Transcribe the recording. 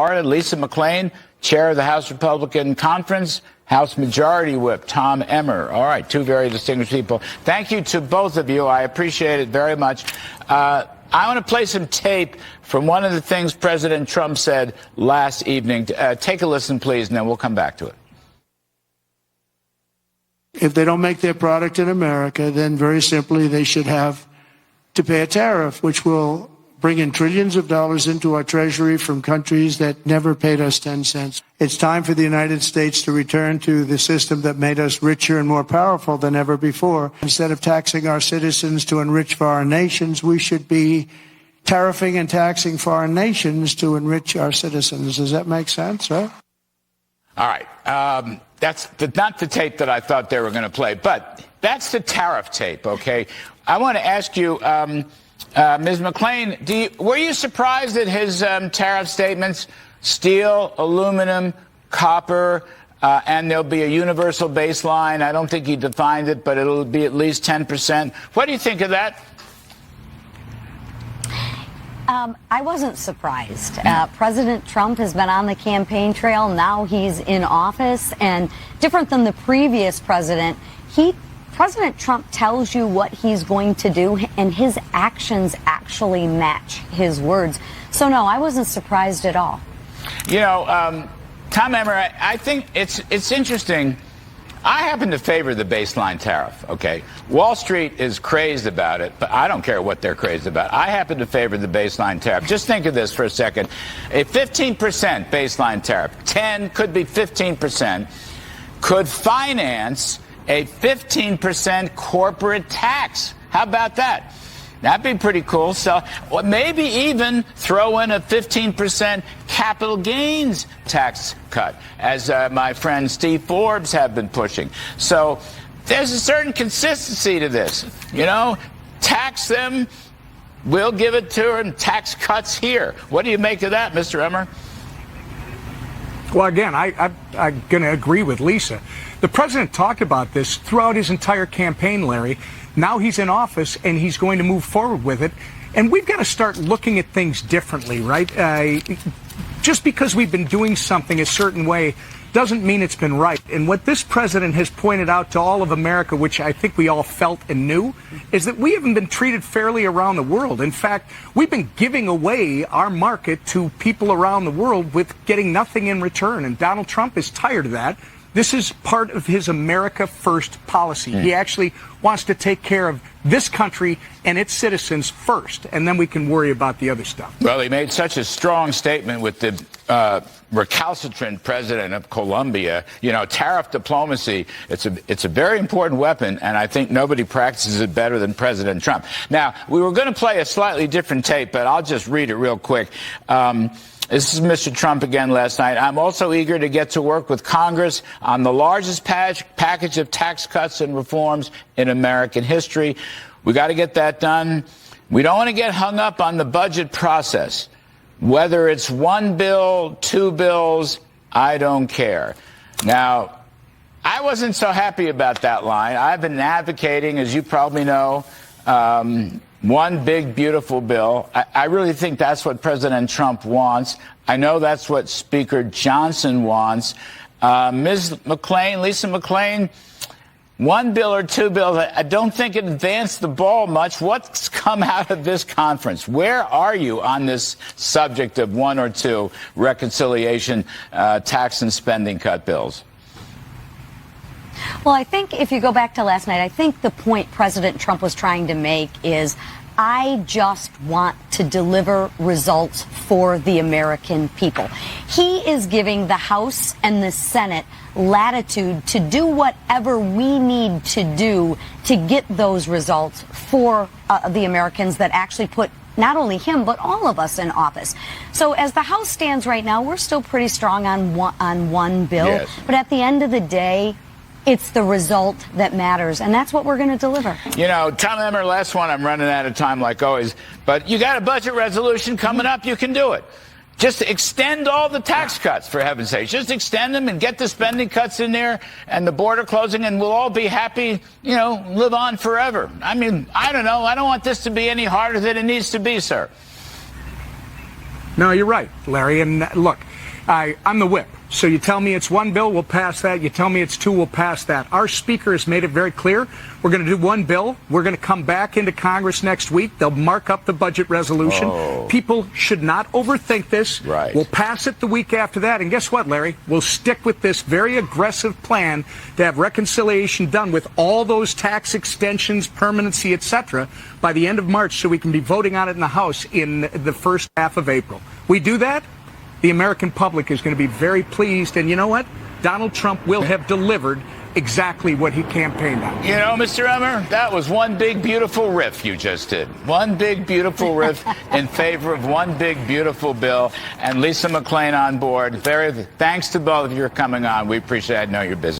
Florida, Lisa McClain, chair of the House Republican Conference, House Majority Whip Tom Emmer. All right, two very distinguished people. Thank you to both of you. I appreciate it very much. I want to play some tape from one of the things President Trump said last evening. Take a listen, please, and then we'll come back to it. If they don't make their product in America, then very simply they should have to pay a tariff, which will bring in trillions of dollars into our treasury from countries that never paid us 10 cents. It's time for the United States to return to the system that made us richer and more powerful than ever before. Instead of taxing our citizens to enrich foreign nations, we should be tariffing and taxing foreign nations to enrich our citizens. Does that make sense, right? All right. That's not the tape that I thought they were going to play, but that's the tariff tape, okay? I want to ask you, Ms. McClain, were you surprised at his tariff statements? Steel, aluminum, copper, and there'll be a universal baseline. I don't think he defined it, but it'll be at least 10%. What do you think of that? I wasn't surprised. President Trump has been on the campaign trail. Now he's in office. And different than the previous president, President Trump tells you what he's going to do, and his actions actually match his words. So, no, I wasn't surprised at all. You know, Tom Emmer, I think it's interesting. I happen to favor the baseline tariff, okay? Wall Street is crazed about it, but I don't care what they're crazed about. I happen to favor the baseline tariff. Just think of this for a second. A 15% baseline tariff, 10 could be 15%, could finance a 15% corporate tax. How about that? That'd be pretty cool. So maybe even throw in a 15% capital gains tax cut, as my friend Steve Forbes have been pushing. So there's a certain consistency to this. You know, tax them, we'll give it to them, tax cuts here. What do you make of that, Mr. Emmer? Well, again, I'm going to agree with Lisa. The president talked about this throughout his entire campaign, Larry. Now he's in office, and he's going to move forward with it. And we've got to start looking at things differently, right? Just because we've been doing something a certain way doesn't mean it's been right. And what this president has pointed out to all of America, which I think we all felt and knew, is that we haven't been treated fairly around the world. In fact, we've been giving away our market to people around the world with getting nothing in return. And Donald Trump is tired of that. This is part of his America First policy. He actually wants to take care of this country and its citizens first, and then we can worry about the other stuff. Well, he made such a strong statement with the recalcitrant president of Colombia. You know, tariff diplomacy, it's a very important weapon, and I think nobody practices it better than President Trump. Now, we were going to play a slightly different tape, but I'll just read it real quick. This is Mr. Trump again last night. I'm also eager to get to work with Congress on the largest package of tax cuts and reforms in American history. We got to get that done. We don't want to get hung up on the budget process. Whether it's one bill, two bills, I don't care. Now, I wasn't so happy about that line. I've been advocating, as you probably know, one big, beautiful bill. I really think that's what President Trump wants. I know that's what Speaker Johnson wants. Ms. McClain, Lisa McClain, one bill or two bills, I don't think it advanced the ball much. What's come out of this conference? Where are you on this subject of one or two reconciliation, tax and spending cut bills? Well, I think if you go back to last night, I think the point President Trump was trying to make is I just want to deliver results for the American people. He is giving the House and the Senate latitude to do whatever we need to do to get those results for the Americans that actually put not only him, but all of us in office. So as the House stands right now, we're still pretty strong on one bill. Yes. But at the end of the day, it's the result that matters, and that's what we're going to deliver. You know, Tom Emmer, last one, I'm running out of time like always, but you got a budget resolution coming up, you can do it. Just extend all the tax cuts, for heaven's sake. Just extend them and get the spending cuts in there and the border closing, and we'll all be happy, you know, live on forever. I mean, I don't know. I don't want this to be any harder than it needs to be, sir. No, you're right, Larry. And look, I'm the whip. So you tell me it's one bill, we'll pass that. You tell me it's two, we'll pass that. Our speaker has made it very clear. We're going to do one bill. We're going to come back into Congress next week. They'll mark up the budget resolution. Oh. People should not overthink this. Right. We'll pass it the week after that. And guess what, Larry? We'll stick with this very aggressive plan to have reconciliation done with all those tax extensions, permanency, etc., by the end of March so we can be voting on it in the House in the first half of April. We do that, the American public is going to be very pleased. And you know what? Donald Trump will have delivered exactly what he campaigned on. You know, Mr. Emmer, that was one big, beautiful riff you just did. One big, beautiful riff in favor of one big, beautiful bill. And Lisa McClain on board. Thanks to both of you for coming on. We appreciate it. I know you're busy.